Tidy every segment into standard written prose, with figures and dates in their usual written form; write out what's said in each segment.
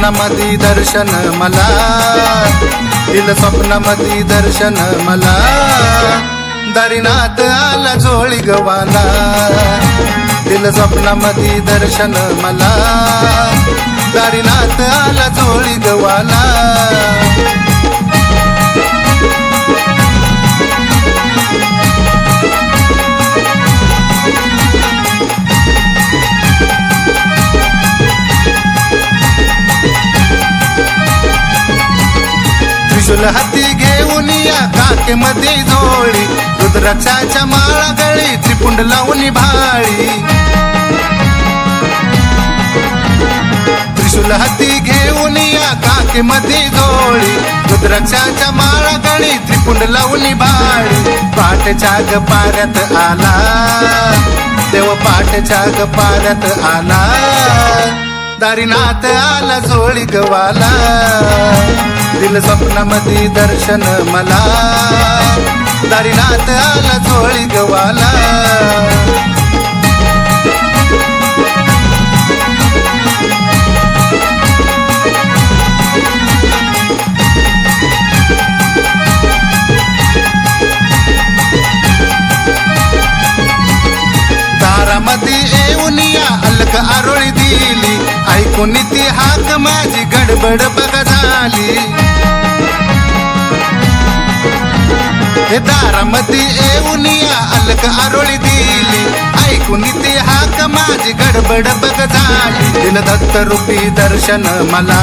स्वप्नामधी दर्शन मला, दिलं स्वप्नामधी दर्शन मला, दारीनाथ आला झोळी गवाला, दिलं स्वप्नामधी दर्शन मला, दारीनाथ आला झोळी गवाला. त्रिशूल हाती घेऊन या काकेमध्ये झोळी, रुद्राक्षाच्या माळा गळी, त्रिपुंड लावून भाळी. त्रिशूल हाती घेऊन या काकेमध्ये झोळी, रुद्राक्षाच्या माळा गळी, त्रिपुंड लावून भाळी. पाटच्या गपाऱ्यात आला देव, पाटच्या गपाऱ्यात आला, दारीनाथ आला झोळी गवाला, दिलं स्वप्नामधी दर्शन मला, दारीनाथ आला झोळी गवाला. दारामधी येऊन या अलक आरोळी दिली, ऐकून ती हाक माझी गडबड बघ झाली. हे दारामधी येऊन या अलक आरोळी दिली, ऐकून ती हाक माझी गडबड बघ झाली. दिलं दत्त रूपी दर्शन मला,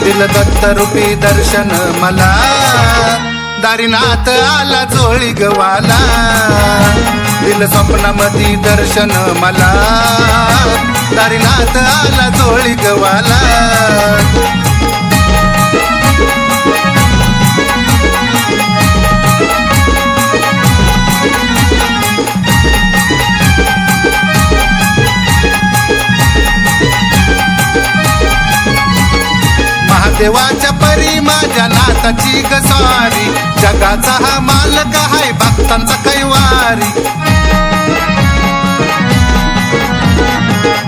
दिलं दत्त रूपी दर्शन मला, दारीनाथ आला झोळी गवाला, दिलं स्वप्नामधी दर्शन मला, दारीनाथ आला झोळी गवाला. महादेवाच्या परी माझ्या नाथाची गसारी, जगाचा हा मालक हाय भक्तांचा कैवारी.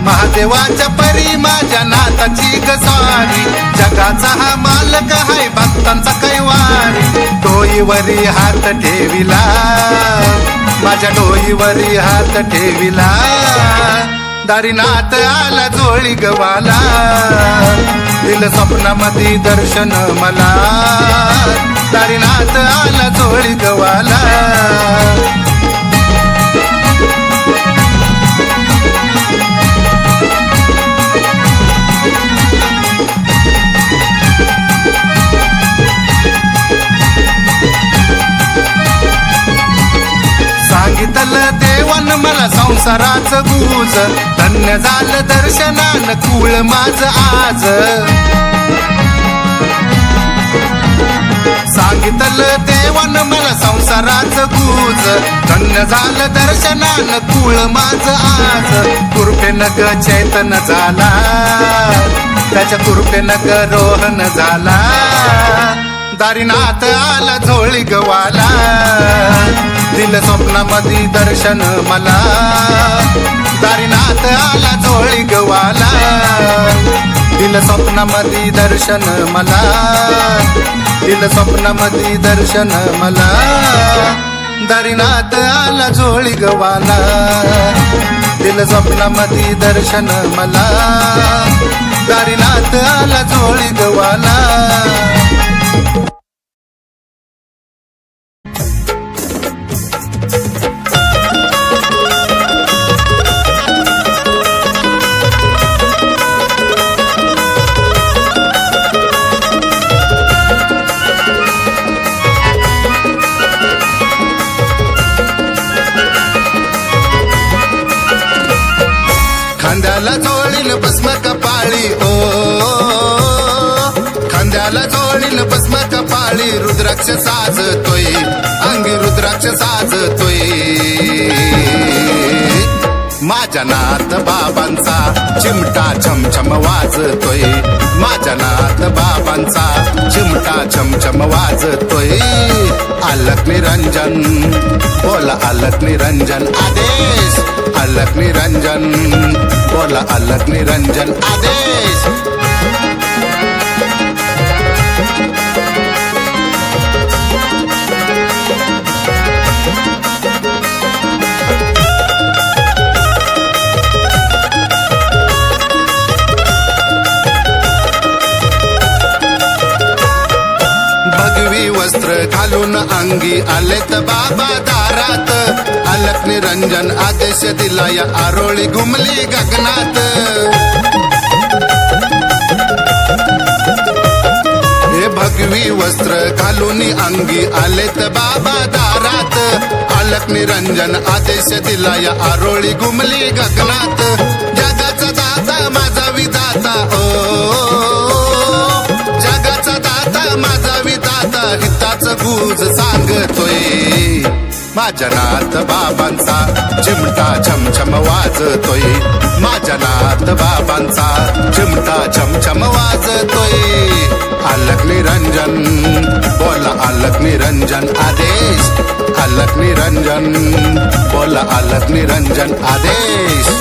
महादेवाच्या परी माझ्या नाथाची गसारी, जगाचा हा मालक हाय भक्तांचा कैवारी. डोईवरी हात ठेविला, माझ्या डोईवरी हात ठेविला, दारीनाथ आला झोळी गवाला, दिलं स्वप्नामधी दर्शन मला, दारीनाथ आला झोळी गवाला. सांगितलं देवान मला संसाराचं गुज, धन्य झालं दर्शनान कुळ माझ आज. सांगितलं देवान मला संसाराचं गुज, धन्य झालं दर्शनान कुळ माझ आज. कृपेनं ग चैतन झाला, त्याच्या कृपेनं ग रोहन झाला, दारीनाथ आला झोळी गवाला, दिलं स्वप्नामधी दर्शन मला, दारीनाथ आला झोळी गवाला, दिलं स्वप्नामधी दर्शन मला, दिलं स्वप्नामधी दर्शन मला, दारीनाथ आला झोळी गवाला, दिलं स्वप्नामधी दर्शन मला, दारीनाथ आला झोळी गवाला. खांद्याला जोडील भस्म कपाळी, ओ खांद्याला जोडील भस्म कपाळी, रुद्राक्ष साजतोय, अंगी रुद्राक्ष साजतोय. माझ्या नाथ बाबांचा चिमटा छमछम वाजतोय, माझ्या नाथ बाबांचा चिमटा छमछम वाजतोय. अलक निरंजन बोला, अलक निरंजन आदेश, अलक निरंजन बोला, अलक निरंजन आदेश. वस्त्र घालून अंगी आलेत बाबा दारात, अलक निरंजन आदेश दिला या आरोळी घुमली गगनात। हे भगवी वस्त्र घालून अंगी आलेत बाबा दारात, अलक निरंजन आदेश दिला या आरोळी घुमली गगनात। जगाचा दाता माझा विधाता जगाचा दाता माझा विधाता, हिताच गुज सांगतोय। माझ्या नाथ बाबांचा चिमटा छमछम वाजतोय, माझ्या नाथ बाबांचा चिमटा छमछम वाजतोय। अलक निरंजन बोला अलक निरंजन आदेश, अलक निरंजन बोला अलक निरंजन आदेश।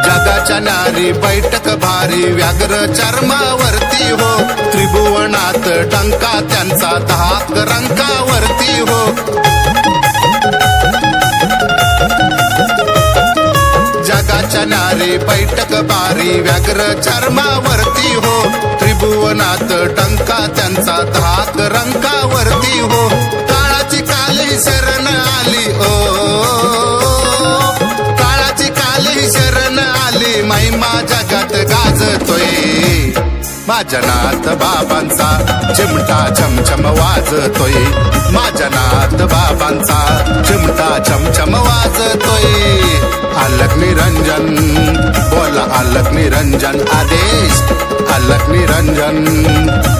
जगाच्या नारी बैठक भारी व्याघ्र चर्मावरती हो, त्रिभुवनात टंका त्यांचा धाक रंकावरती हो। जगाच्या नारी बैठक भारी व्याघ्र चर्मावरती हो, त्रिभुवनात टंका त्यांचा धाक रंकावरती हो। काळाची काली शरण आली काळाची काली शरण आली, महिमा जगात गाजतोय। माझ्या नाथ बाबांचा चिमटा छमछम वाजतोय, माझ्या नाथ बाबांचा चिमटा छमछम वाजतोय। अलक निरंजन बोला अलक निरंजन आदेश, अलक निरंजन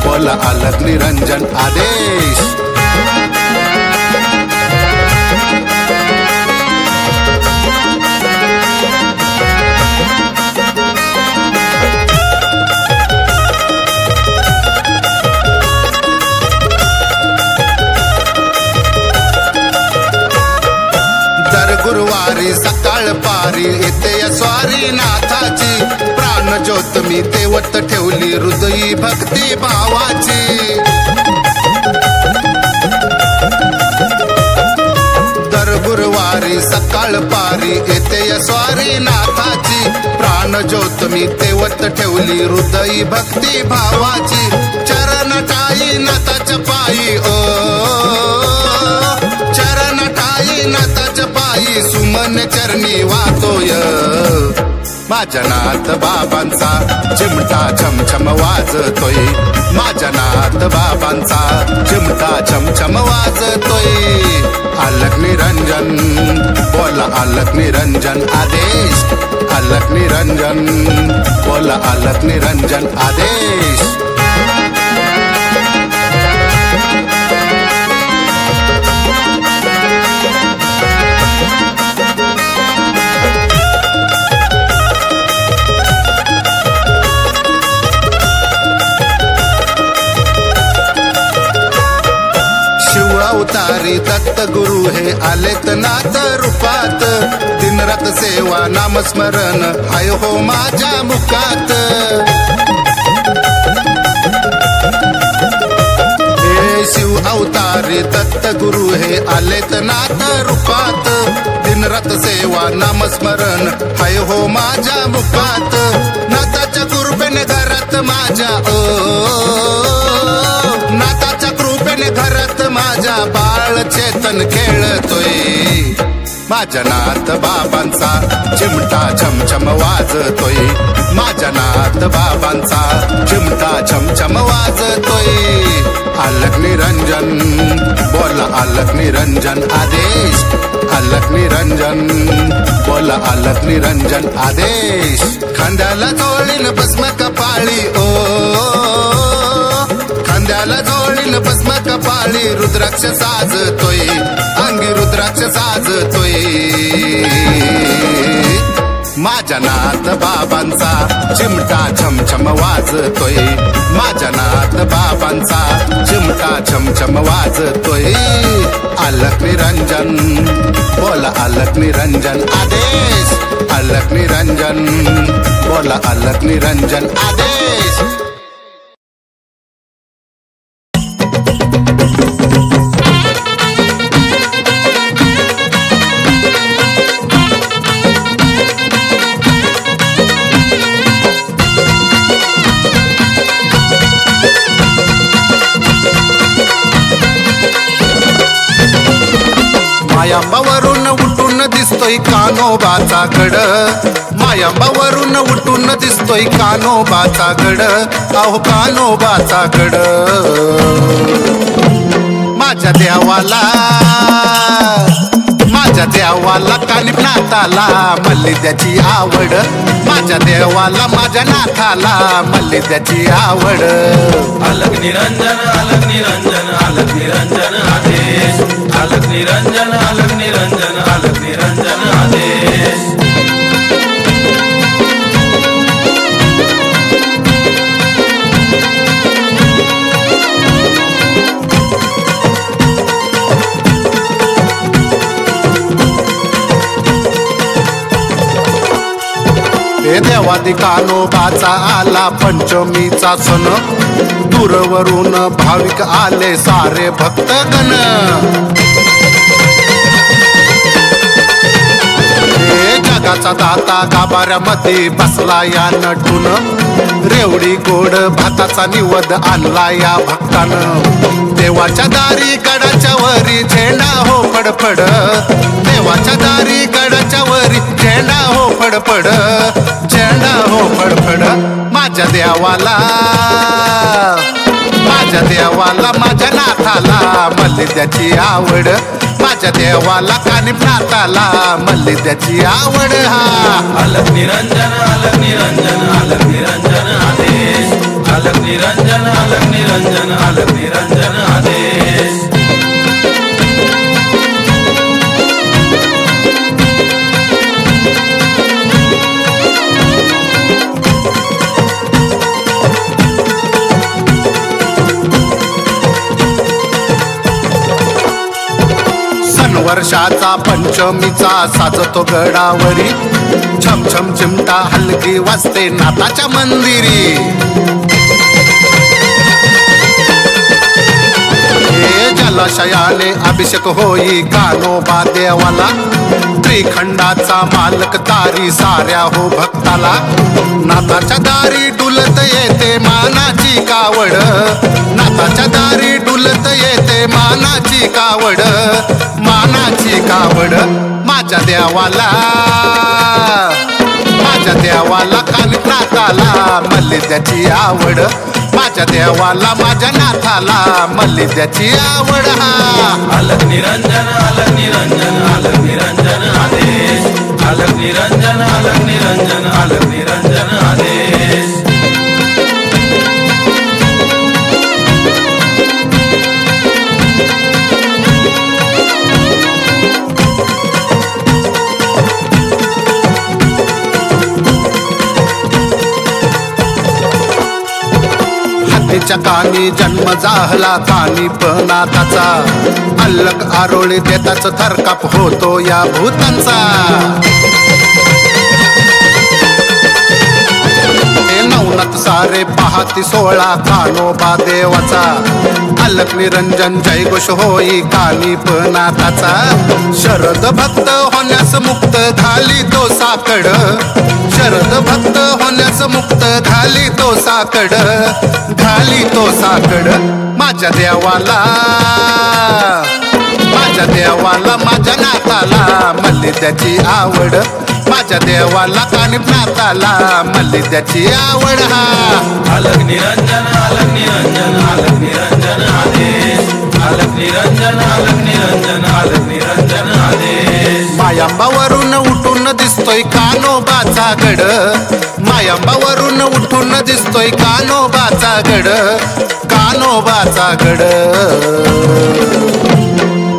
बोला अलक निरंजन आदेश। गुरुवारी सकाळ पारी येते स्वारी नाथाची, प्राण ज्योत मी तेवत ठेवली हृदयी भक्ती भावाची। दर गुरुवारी सकाळ पारी येते स्वारी नाथाची, प्राण ज्योत मी तेवत ठेवली हृदयी भक्ती भावाची। चरण टाई नाथाच्या पायी चरण टाई नाथाच्या पायी, सुमन चरणी वाहतोय। माझ्या नाथ बाबांचा चिमटा छमछम वाजतोय, माझ्या नाथ बाबांचा चिमटा छमछम वाजतोय। अलक निरंजन बोला अलक निरंजन आदेश, अलक निरंजन बोला अलक निरंजन आदेश। अवतारी दत्त गुरु हे आलेत नाथ रूपात, दिनरात सेवा नामस्मरण हाय हो माझ्या मुखात। हे शिव अवतारी दत्त गुरु हे आलेत नाथ रूपात, दिनरात सेवा नामस्मरण हाय हो माझ्या मुखात। नाथाच्या कृपेने घरात माझ्या नाथाच्या कृपेने घरात माझ्या बाळ चेतन खेळतोय। माझ्या नाथ बाबांचा चिमटा छमछम वाजतोय, माझ्या नाथ बाबांचा चिमटा छमछम वाजतोय। अलक निरंजन बोला अलक निरंजन आदेश, अलक निरंजन बोला अलक निरंजन आदेश। खांद्याला जोडीन भस्म कपाळी खांद्याला जोडीन भस्म कपाळी, रुद्राक्ष साजतोय अंगी रुद्राक्ष साजतोय। माझ्या नाथ बाबांचा चिमटा छमछम वाजतोय, माझ्या नाथ बाबांचा चिमटा छमछम वाजतोय. अलख निरंजन बोला अलख निरंजन आदेश, अलख निरंजन बोला अलख निरंजन आदेश. मायांबावरून उठून दिसतोय कान्होबाचा गड, मायांबावरून उठून दिसतोय कान्होबाचा गड, अहो कान्होबाचा गड. माझ्या देवाला माझ्या देवाला कानिपनाथाला मल्लिद्याची आवड, माझ्या देवाला माझ्या नाथाला मल्लिद्याची आवड. अलख निरंजन अलख निरंजन अलख निरंजन आदेश, अलख निरंजन अलख निरंजन अलख निरंजन आदेश. हे देवादी कान्होबाचा आला पंचमीचा सण, दूरवरून भाविक आले सारे भक्तगण. हे जगाचा दाता गाभाऱ्यामध्ये बसला या नटून, रेवडी गोड भाताचा निवद आणला या भक्तानं. देवाच्या दारी गडाच्या वरी झेंडा हो फडफड, देवाच्या दारी गडाच्या वरी झेंडा हो फडफड, झेंडा हो फडफड. माझ्या देवाला माझ्या देवाला माझ्या नाथाला मल्लिद्याची आवड, माझ्या देवाला कानिपनाथाला मल्लिद्याची आवड. हा अलख निरंजन अलख निरंजन अलख निरंजन आदेश, अलख निरंजन अलख निरंजन अलख निरंजन आदेश. वर्षाचा पंचमीचा साजतो गडावरी, छमछम चिमटा हलकी वाजते नाथाच्या मंदिरी. हे जलाशयाने अभिषेक होई कान्होबा देवाला, त्रिखंडाचा मालक तारी साऱ्या हो भक्ताला. नाथाच्या दारी डुलत येते मानाची कावड, नाथाच्या दारी डुलत येते मानाची कावड, मानाची कावड. माझ्या देवाला माझ्या देवाला कानिपनाथाला मल्लिद्याची आवड, माझ्या देवाला माझ्या नाथाला मल्लिद्याची आवड. हा अलख निरंजन अलख निरंजन अलख निरंजन आदेश, अलख निरंजन अलख निरंजन अलख निरंजन आदेश. हत्तीच्या कानी जन्म जाहला कानिपनाथाचा, अलख आरोळी देताच थरकाप होतो या भूतांचा. हे नवनाथ सारे पाहती सोळा कान्होबा देवाचा, अलख निरंजन जय घोष होई कानिपनाथाचा. शरद भक्त होण्यास मुक्त घाली तो साकड, शरद भक्त होण्यास मुक्त घाली तो साकड, घाली तो साकड. माझ्या देवाला माझ्या देवाला माझ्या नाथाला मल्लिद्याची आवड, माझ्या देवाला कानिपनाथाला मल्लिद्याची आवड. हा अलख निरंजन अलख निरंजन अलख निरंजन आदेश, अलख निरंजन अलख निरंजन अलख निरंजन आदेश. मायांबावरून उठून दिसतोय कान्होबाचा गड, मायांबावरून उठून दिसतोय कान्होबाचा गड, कान्होबाचा गड.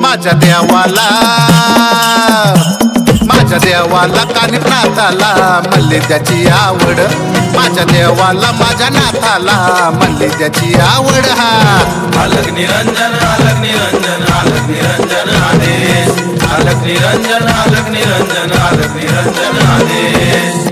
माझ्या देवाला माझ्या देवाला कानिप नाथाला म्हणली त्याची आवड, माझ्या देवाला माझ्या नाथाला म्हणली त्याची आवड. हा अलग निरंजन अलग निरंजन अलग निरंजन आदेश, अलग निरंजन अलग निरंजन अलग निरंजन आदेश.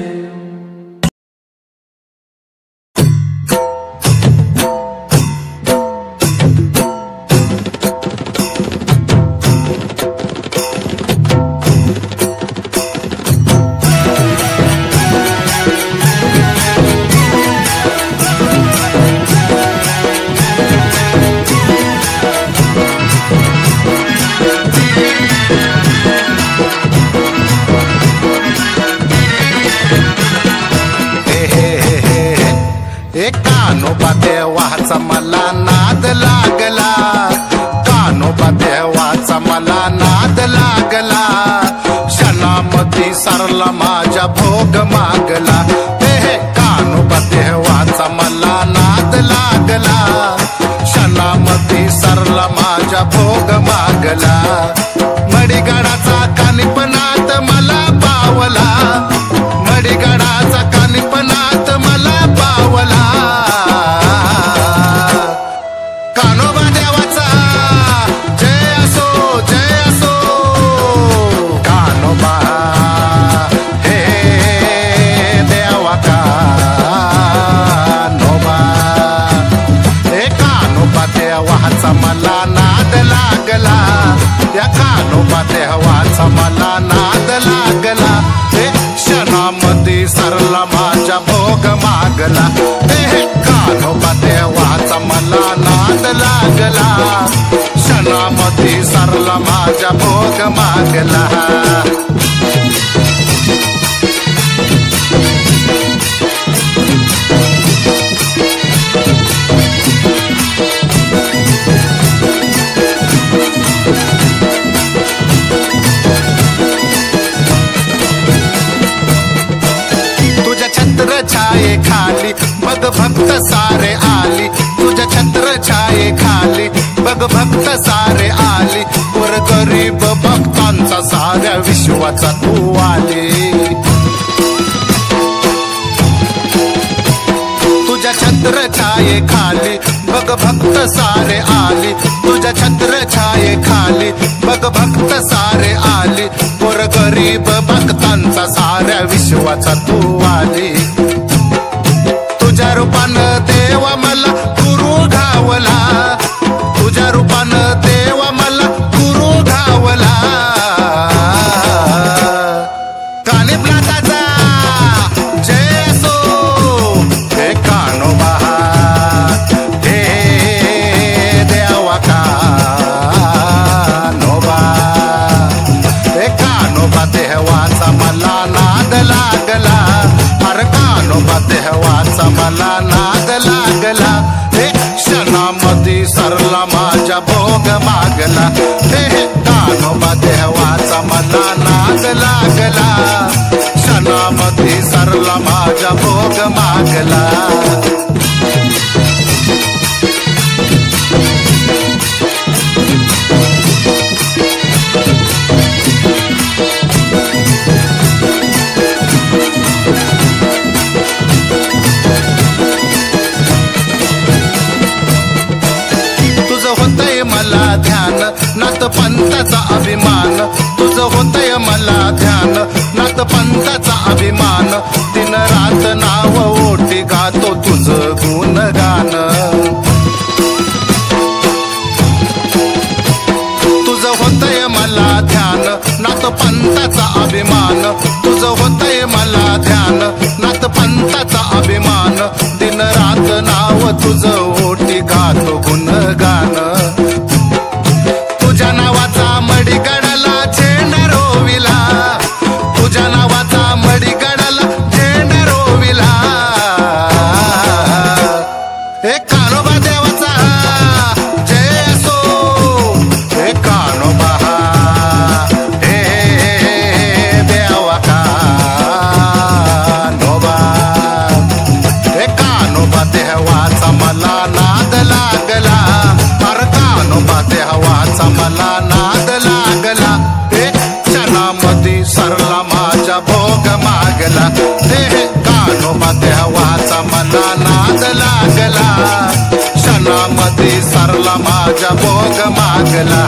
कान्होबा देवाचा मला नाद लागला, कान्होबा देवाचा मला नाद लागला, क्षणामध्ये सरला माझ्या भोग मागला. हे कान्होबा देवाचा मला नाद लागला, क्षणामध्ये सरला माझ्या भोग मागला. मडीगडाचा कानिपनाथ मला पावला, मडीगडाचा कानिपनाथ मला पावला. कान्होबा देवाचा जय असो जय असो, कान्होबा हे देवा कान्होबा. हे कान्होबा देवाचा मला नाद लागला, त्या कान्होबा देवाचा मला नाद लागला. हे क्षणामध्ये सरला माझ्या भोग मागला. हे कान्होबा देवाचा मला नाद लागला, क्षणामध्ये सरला माझ्या भोग मागला. छाये खाली बघ भक्त सारे आली, तुझ्या छत्र छाये खाली बघ भक्त सारे आली. वर गरीब भक्तांचा साऱ्या विश्वाचा तू आली. तुझ्या छत्र छाये खाली बघ भक्त सारे आली, तुझ्या छत्र छाये खाली बघ भक्त सारे आली. वर गरीब भक्तांचा साऱ्या विश्वाचा तू आली. तुझ्या रूपानं देवा मला गुरु घावला, तुझ्या रूपानं देवा मला गुरु घावला. कानिपनाथाचा जय असो, हे कान्होबा हे देवा कान्होबा. हे कान्होबा देवाचा मला नाद लागला, अरे कान्होबा देवाचा मला नाद लागला. हे क्षणामध्ये सरला माझ्या भोग मागला. हे कान्होबा देवाचा मला नाद लागला, क्षणामध्ये सरला माझ्या भोग मागला. मला ध्यान नाथ पंथाचा अभिमान, तुझं होतय मला ध्यान नाथ पंथाचा अभिमान. दिन रात नाव ओटी गातो तुझं गुणगान, तुझं होतय मला ध्यान नाथ पंथाचा अभिमान, तुझं होतय मला ध्यान नाथ पंथाचा अभिमान. दिन रात नाव तुझं ओटी गातो गुणगान. तुझ्या नावाचा मडीगडाला झेंडा रोविला, तुझ्या नावाचा मडीगडाला झेंडा रोविला. हे कान्होबा देवाचा जय असो, हे कान्होबा हे देवा कान्होबा. हे कान्होबा सरला माझ्या भोग मागला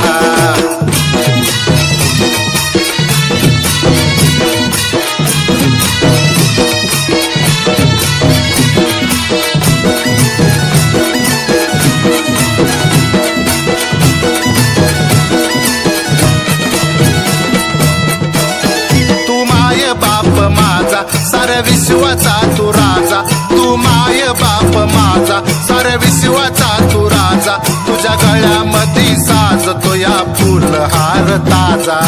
साऱ्या विश्वाचा तू राजा तू माय बाप माझा साऱ्या विश्वाचा तू राजा तुझ्या गळ्यामध्ये साजतो या फुलहार ताजा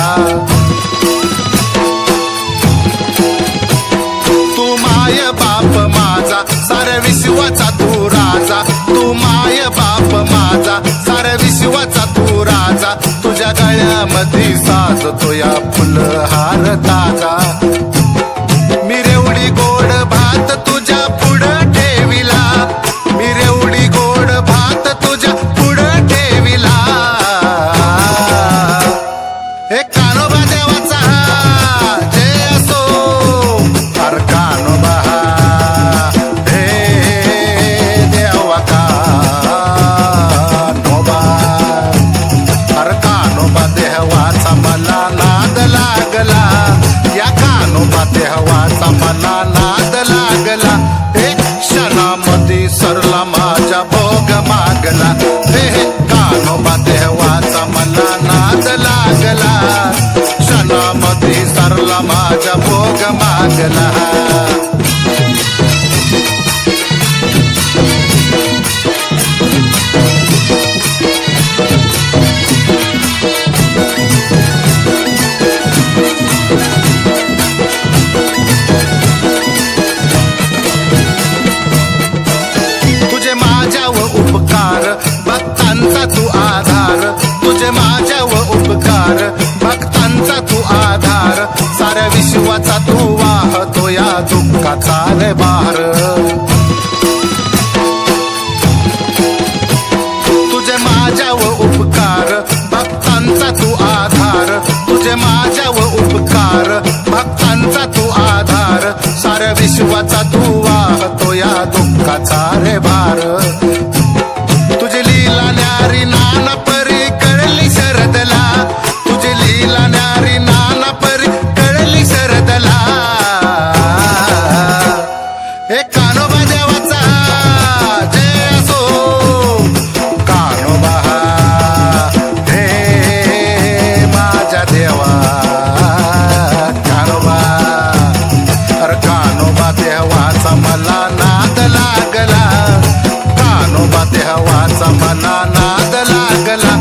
तू माय बाप माझा साऱ्या विश्वाचा तू राजा तू माय बाप माझा साऱ्या विश्वाचा तू राजा तुझ्या गळ्यामध्ये साजतो या फुलहार ताजा मिरेवडी गोड भात तुझ्या पुढं ठेविला मिरेवडी गोड भात तुझ्या पुढं ठेविला हे कानोबा देवाचा जय असो अर कानोबा हे देवा कानोबा अर कानोबा देवाचा मला नाद लागला या कानोबा देवाचा मला नाद लागला एक क्षणामध्ये सरला माझ्या भोग मागला हे कानोबा देवाचा मला नाद लागला क्षणामध्ये सरला माझ्या भोग मागला भक्तांचा तू आधार तुझे माझ्या व उपकार भक्तांचा तू आधार साऱ्या विश्वाचा तू वाहतो या दुःखाचा रे भार तुझे माझ्या व उपकार भक्तांचा तू आधार तुझे माझ्या व उपकार भक्तांचा तू आधार साऱ्या विश्वाचा तू वाहतो या दुःखाचा रे भार तुझे लीला न्यारी नाना परी कळली शरदला तुझे लीला न्यारी नाना परी कळली शरदला हे कानोबा देवाचा जय असो कानोबा हे माझ्या देवा कानोबा अरे कानोबा देवाचा मला नाद लागला कानोबा देवाचा मला नाद लागला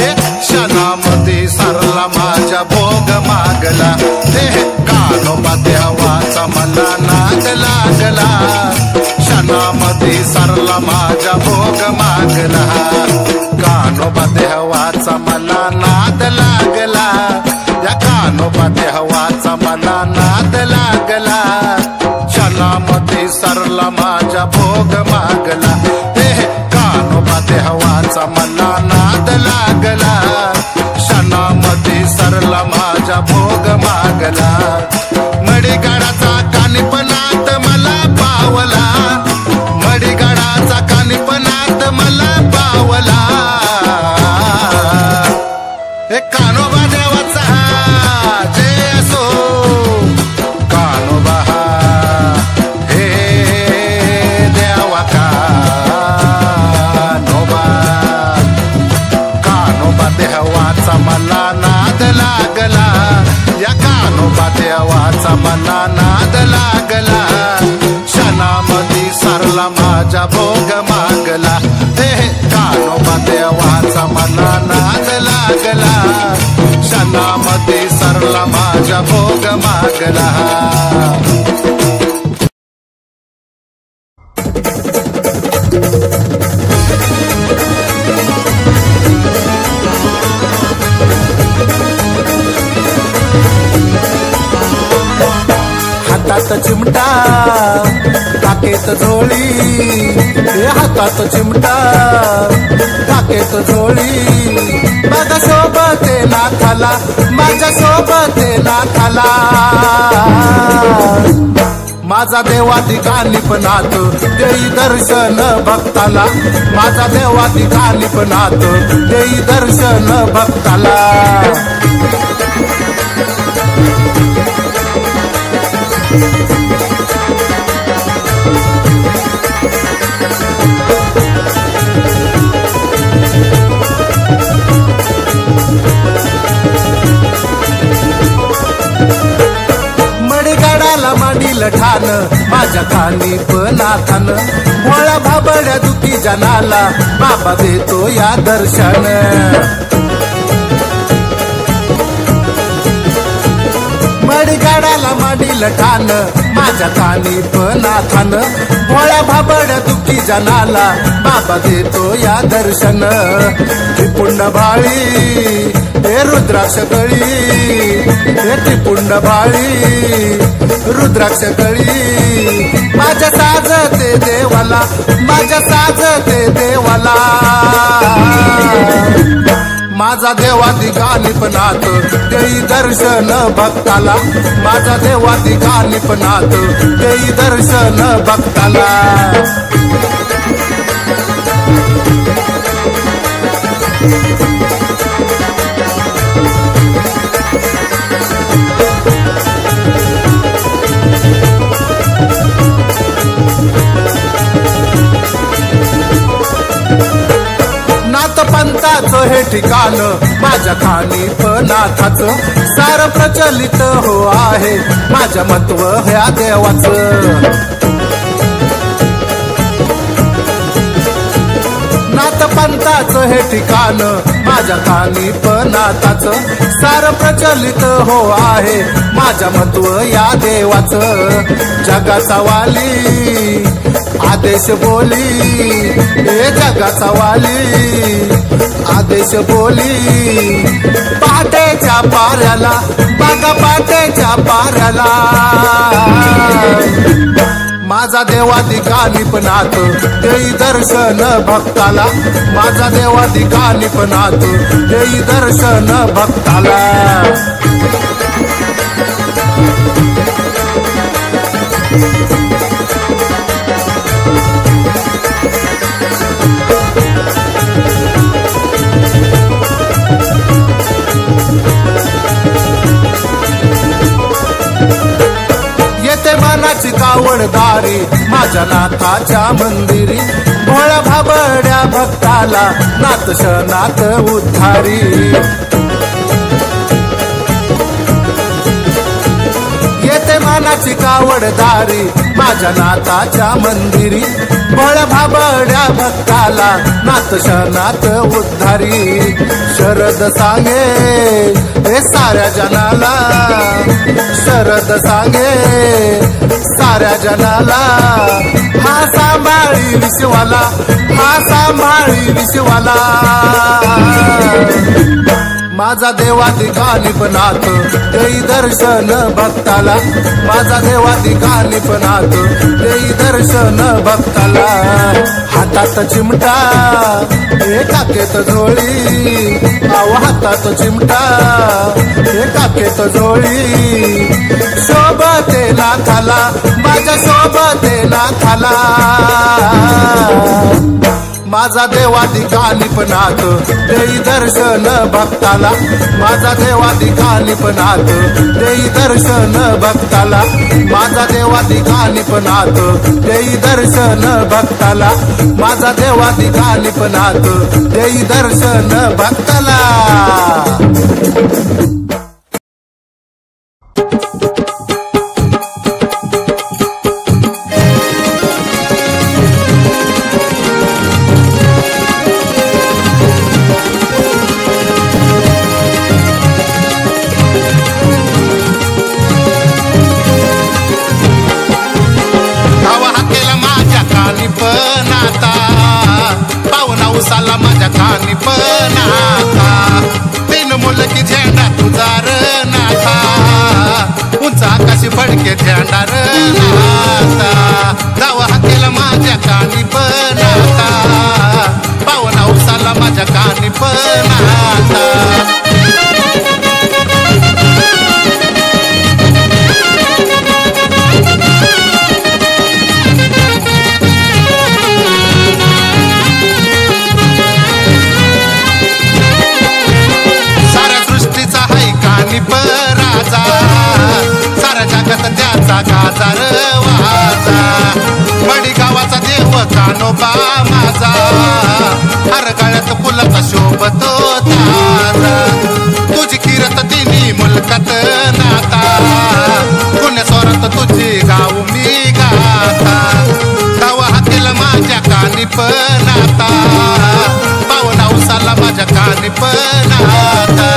एक क्षणामध्ये सरला माझ्या भोग मागला हे कानोबा देवाचा मला नाद लागला क्षणामध्ये सरला माझ्या भोग मागला कानोबा देवाचा मला नाद लागला या कानोबा देवाचा मला नाद लागला क्षणामध्ये सरला माझ्या भोग मागला कानोबा देवाचा मला नाद लागला क्षणामध्ये सरला माझ्या भोग मागला मडीगाडाचा कानिपनात मला पावला मडीगाडाचा कानिपनात मला पावला हे कानोबा देवाचा जय असो कानोबा हे देवा देवाचा मला नाद लागला या कानोबा देवाचा मला नाद लागला क्षणामध्ये सरला माझ्या भोग मागला हे कानोबा देवाचा मला नाद लागला क्षणामध्ये सरला माझ्या भोग मागला हातात चिमटा टाकेत झोळी हे हातात चिमटा टाकेत झोळी माझ्या सोबत नाथाला माझ्या सोबत नाथाला माझा देवाधिकानिपनात देई दर्शन भक्ताला, माझा देवाधिकानिपनात देई दर्शन भक्ताला। मांडील ठाण माझ्या कानिपनाथान, भोळा भाबड्या दुखी जनाला बाबा देतो या दर्शन। मडगाडाला मांडील ठाण माझ्या कानिपनाथान, भोळा भाबड्या दुखी जनाला बाबा देतो या दर्शन। त्रिपुंड भाळी हे रुद्राक्ष गळी, हे त्रिपुंड भाळी रुद्राक्ष गळी, माझ्या साजते देवाला, माझ्या साजते देवाला। माझा देवाधिकानिपनात देई दर्शन भक्ताला, माझा देवाधिकानिपनात देई दर्शन भक्ताला। पंथाचं हे ठिकाण माझ्या कानिपनाथाचं, सार प्रचलित हो आहे माझ्या महत्व ह्या देवाचं। नाथ पंथाचं हे ठिकाण माझ्या कानिपनाथाचं, सार प्रचलित हो आहे माझ्या महत्व या देवाचं। जगाचा वाली आदेश बोली, हे जगाचा वाली आदेश बोली, पाट्याच्या पाऱ्याला बघा पाट्याच्या पाऱ्याला। माझा देवाधिकानिपनात देई दर्शन भक्ताला, माझा देवाधिकानिपनात देई दर्शन भक्ताला। मनाची कावडदारी माझ्या नाथाच्या मंदिरी, भोळ्या भाबड्या भक्ताला नाथ शनाथ उद्धारी। येते मनाची कावडदारी माझ्या नाथाच्या मंदिरी, भोळ्या भाबड्या भक्ताला नाथ शनाथ उद्धारी। शरद सांगे हे साऱ्या जनाला, शरद सांगे साऱ्या जनाला, हा सांभाळी विश्वाला, हा सांभाळी विश्वाला। माझा देवाधिकानिपनात देई दर्शन भक्ताला, माझा देवाधिकानिपनात देई दर्शन भक्ताला। हातात चिमटा हे काकेत झोळी, आव हातात चिमटा हे काकेत झोळी, शोभते नाथाला माझ्या शोभते नाथाला। माझा देवाधिकानिपनात देई दर्शन भक्ताला, माझा देवाधिकानिपनात देई दर्शन भक्ताला, माझा देवाधिकानिपनात देई दर्शन भक्ताला, माझा देवाधिकानिपनात देई दर्शन भक्ताला। फडके झेंडार नाता गाव हाकेला माझ्या कानी बनाता, पावना उसाला माझ्या कानी बनाता। शोभतो तारा तुझी किरत तिनी मुलकात नाता पुण्य स्वरात तुझी गाऊ मी गाता गाव हाकेल माझ्या कानी पण आता पावन औसाला माझ्या कानी पण आता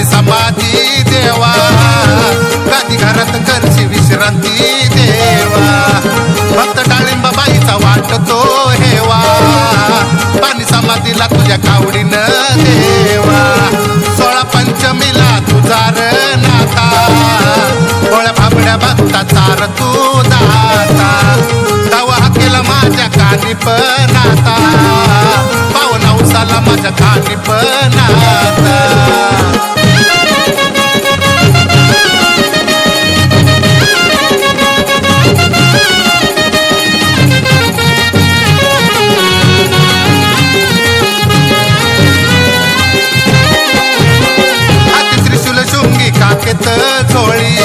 समाधी देवा कधी घरात करची विश्रांती देवा फक्त डाळिंबाबाईचा वाटतो हेवा पाणी समाधीला तुझ्या कावडीनं देवा 16 पंचमीला तुझा नाता भोळ्या भाबड्या भक्ता चार तू दाता गाव हाकेला माझ्या कानी पण आता पावन औसाला माझ्या कानी पण आता काकेत झोळी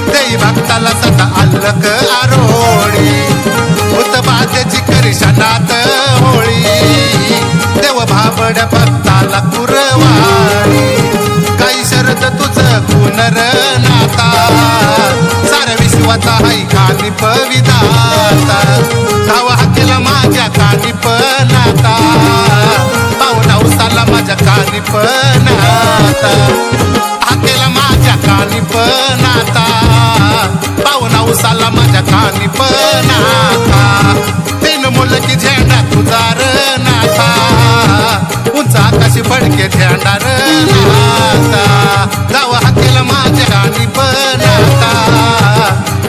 देई भक्ताला सदा अल्लक आरोळी भूत बाजेची करी शनात होळी देव भाबड्या भक्ताला कुरवाळी काही शरद तुझं कुनर नाता साऱ्या विश्वाचा हाई कानी पविदाता गाव हाकेला माझ्या कानी पण आता पावन औसाला माझ्या कानी पण आता हाकेला माझ्या कानी पण आता पावन औसाला माझ्या कानी पण आता 3 मुलकी झेंडा तुझा नाथा उंच आकाशी फडके झेंडा नाथा गाव हाकेला माझ्या कानी पण आता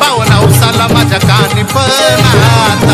पावन औसाला माझ्या कानी पण आता